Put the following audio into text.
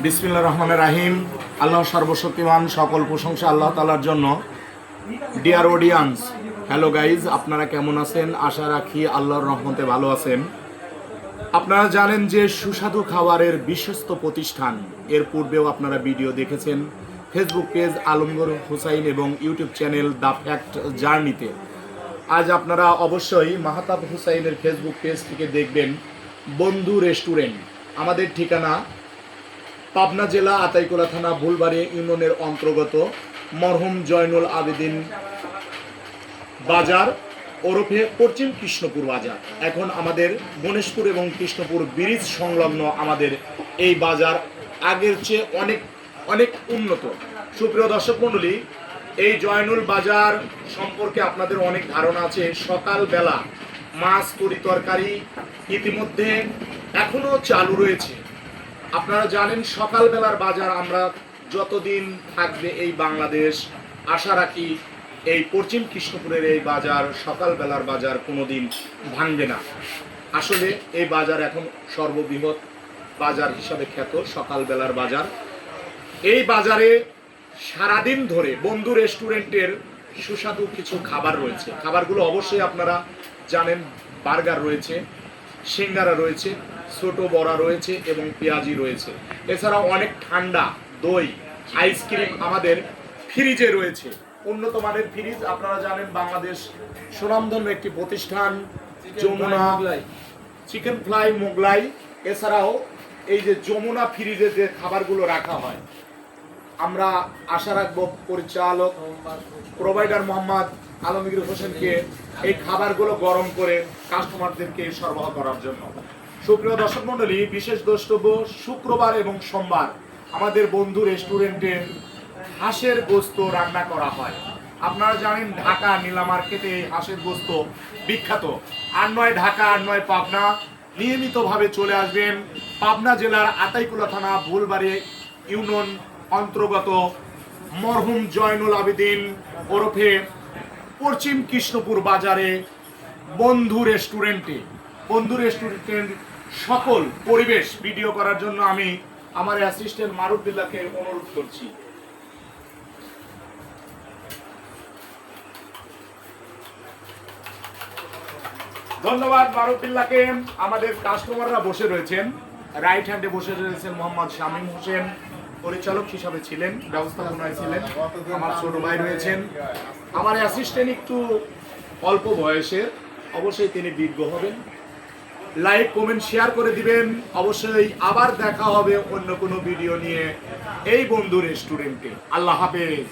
বিসমিল্লাহির রহমানির রহিম। আল্লাহ সর্বশক্তিমান, সকল প্রশংসা আল্লাহ তাআলার জন্য। ডিয়ার অডিয়েন্স, হ্যালো গাইজ, আপনারা কেমন আছেন? আশা রাখি আল্লাহর রহমতে ভালো আছেন। আপনারা জানেন যে সুস্বাদু খাবারের বিশ্বস্ত প্রতিষ্ঠান, এর পূর্বেও আপনারা ভিডিও দেখেছেন ফেসবুক পেজ আলমগীর হুসাইন এবং ইউটিউব চ্যানেল দ্য ফ্যাক্ট জার্নিতে। আজ আপনারা অবশ্যই মাহতাব হুসাইনের ফেসবুক পেজ থেকে দেখবেন বন্ধু রেস্টুরেন্ট। আমাদের ঠিকানা পাবনা জেলা আতাইকুলা থানা ভুলবাড়ি ইউনিয়নের অন্তর্গত মরহুম জয়নুল আবেদিন বাজার ওরফে পশ্চিম কৃষ্ণপুর বাজার। এখন আমাদের গণেশপুর এবং কৃষ্ণপুর ব্রিজ সংলগ্ন আমাদের এই বাজার আগের চেয়ে অনেক অনেক উন্নত। সুপ্রিয় দর্শক মণ্ডলী, এই জয়নুল বাজার সম্পর্কে আপনাদের অনেক ধারণা আছে। সকালবেলা মাছ তরি তরকারি ইতিমধ্যে এখনও চালু রয়েছে। আপনারা জানেন সকালবেলার বাজার আমরা যতদিন থাকবে এই বাংলাদেশ, আশা রাখি এই পশ্চিম কৃষ্ণপুরের এই বাজার, সকালবেলার বাজার কোনোদিন ভাঙবে না। আসলে এই বাজার এখন সর্ববৃহৎ বাজার হিসাবে খ্যাত সকালবেলার বাজার। এই বাজারে সারাদিন ধরে বন্ধু রেস্টুরেন্টের সুস্বাদু কিছু খাবার রয়েছে। খাবারগুলো অবশ্যই আপনারা জানেন। বার্গার রয়েছে, সিঙ্গারা রয়েছে, ছোট বড়া রয়েছে এবং পেঁয়াজি রয়েছে। এছাড়াও অনেক ঠান্ডা, দই, আইসক্রিম আমাদের ফ্রিজে রয়েছে। উন্নত মানের ফ্রিজ। আপনারা জানেন বাংলাদেশ সুনামধন্য একটি প্রতিষ্ঠান যমুনা চিকেন ফ্লাই মোগলাই। এছাড়াও এই যে যমুনা ফ্রিজে যে খাবারগুলো রাখা হয়, আমরা আশা রাখবো পরিচালক প্রোভাইডার মোহাম্মদ আলমগীর হোসেনকে এই খাবারগুলো গরম করে কাস্টমারদেরকে সরবরাহ করার জন্য। সুপ্রিয় দর্শক মণ্ডলী, বিশেষ দ্রষ্টব্য শুক্রবার এবং সোমবার আমাদের বন্ধু রেস্টুরেন্টে হাঁসের গোস্ত রান্না করা হয়। আপনারা জানেন ঢাকা নীলা মার্কেটে এই হাঁসের গোস্ত বিখ্যাত। আর নয় ঢাকা, আর নয় পাবনা। নিয়মিতভাবে চলে আসবেন পাবনা জেলার আতাইকুলা থানা ভুলবাড়ি ইউনিয়ন অন্তর্গত মরহুম জয়নুল আবেদিন ওরফে পশ্চিম কৃষ্ণপুর বাজারে বন্ধু রেস্টুরেন্টে। বন্ধু রেস্টুরেন্টের সকল পরিবেশ ভিডিও করার জন্য আমি আমার অ্যাসিস্ট্যান্ট মারুফবিল্লাহকে অনুরোধ করছি। ধন্যবাদ মারুফবিল্লাহকে। আমাদের কাস্টমাররা বসে রয়েছেন, রাইট হ্যান্ডে বসে রয়েছেন মোহাম্মদ শামীম হোসেন, পরিচালক হিসাবে ছিলেন, ব্যবস্থাপনায় ছিলেন। আমার ছোট ভাই রয়েছেন। আমার অ্যাসিস্ট্যান্ট একটু অল্প বয়সের, অবশ্যই তিনি বিজ্ঞ হবেন। লাইক কমেন্ট শেয়ার করে দিবেন। অবশ্যই আবার দেখা হবে অন্য কোনো ভিডিও নিয়ে এই বন্ধু রেস্টুরেন্টে। আল্লাহ হাফেজ।